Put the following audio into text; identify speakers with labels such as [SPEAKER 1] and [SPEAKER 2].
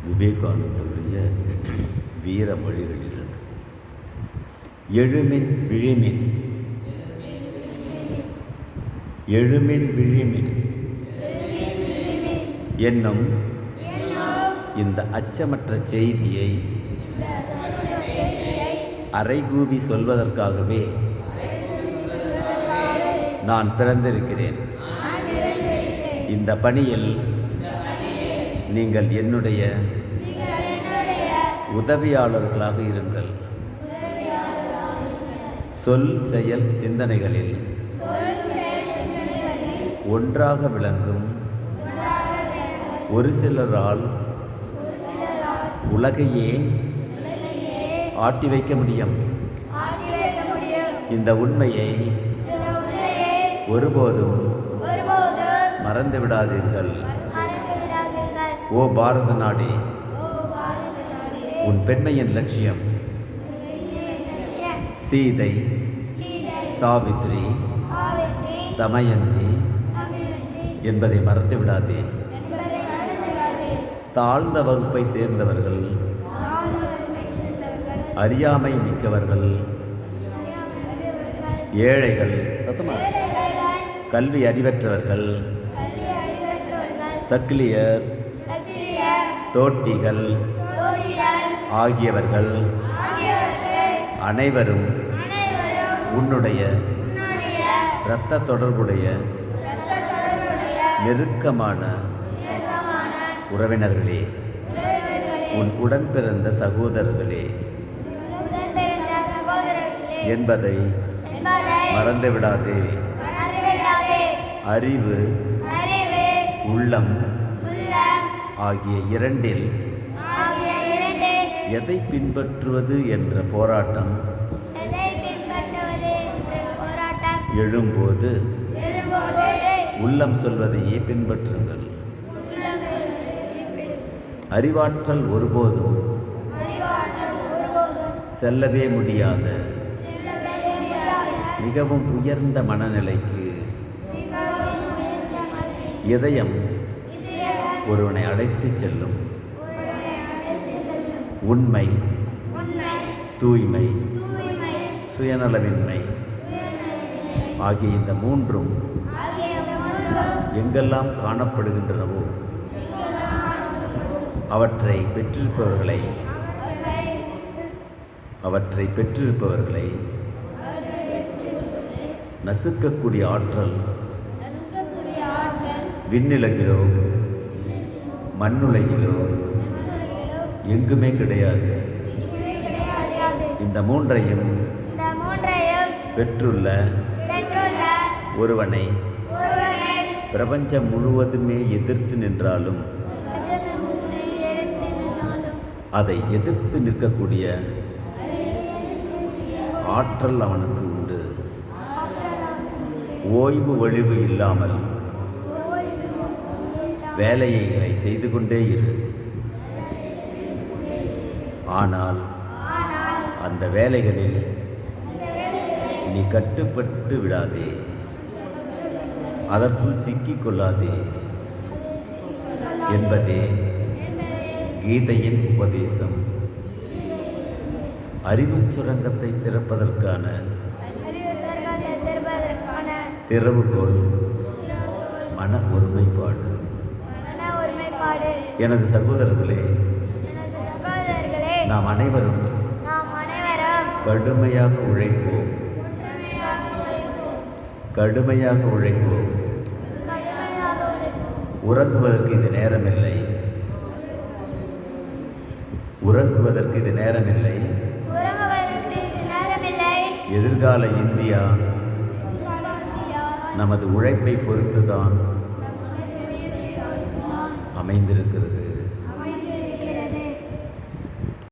[SPEAKER 1] விவேகானந்தருடைய வீர மொழிகளில் எழுமின் விழிமின் எழுமின் விழிமின் என்னும் இந்த அச்சமற்ற செய்தியை அறைகூவி சொல்வதற்காகவே நான் பிறந்திருக்கிறேன். இந்த பணியில் நீங்கள் என்னுடைய உதவியாளர்களாக இருங்கள். சொல் செயல் சிந்தனைகளில் ஒன்றாக விளங்கும் ஒரு சிலரால் உலகையே ஆட்டி வைக்க முடியும். இந்த உண்மையை ஒருபோதும் மறந்து விடாதீர்கள். ஓ பாரத நாடே, உன் பெண்மையின் லட்சியம் சீதை, சாவித்ரி, தமயந்தி என்பதை மறந்து விடாதே. தாழ்ந்த வகுப்பை சேர்ந்தவர்கள், அறியாமை மிக்கவர்கள், ஏழைகள், கல்வி அறிவற்றவர்கள், சக்கிலியர், தோட்டிகள் ஆகியவர்கள் அனைவரும் உன்னுடைய இரத்த தொடர்புடைய நெருக்கமான உறவினர்களே, உன் உடன் பிறந்த சகோதரர்களே என்பதை மறந்துவிடாதே. அறிவு, உள்ளம் ஆகிய இரண்டில் எதை பின்பற்றுவது என்ற போராட்டம் எழும்போது உள்ளம் சொல்வதையே பின்பற்றுங்கள். அறிவாற்றல் ஒருபோதும் செல்லவே முடியாத மிகவும் உயர்ந்த மனநிலைக்கு இதயம் ஒருவனை அழைத்துச் செல்லும். உண்மை, தூய்மை, சுயநலமின்மை ஆகிய இந்த மூன்றும் எங்கெல்லாம் காணப்படுகின்றனவோ அவற்றை பெற்றிருப்பவர்களை நசுக்கக்கூடிய ஆற்றல் விண்ணுலகிலோ மண்ணுலகிலோ எங்குமே கிடையாது. இந்த மூன்றையும் பெற்றுள்ள ஒருவனை பிரபஞ்சம் முழுவதுமே எதிர்த்து நின்றாலும் அதை எதிர்த்து நிற்கக்கூடிய ஆற்றல் அவனுக்கு உண்டு. ஓய்வு ஒழிவு இல்லாமல் வேலையை செய்து கொண்டே இரு. ஆனால் அந்த வேலைகளில் நீ கட்டுப்பட்டு விடாதே, அதற்குள் சிக்கிக்கொள்ளாதே என்பதே கீதையின் உபதேசம். அறிவு சுரங்கத்தை திறப்பதற்கான திறவுகோல் மன ஒருமைப்பாடு. எனது சகோதரர்களே, நாம் அனைவரும் கடுமையாக உழைப்போம். உறங்குவதற்கு இது நேரமில்லை. எதிர்கால இந்தியா நமது உழைப்பை பொறுத்துதான் அமைந்திருக்கிறது.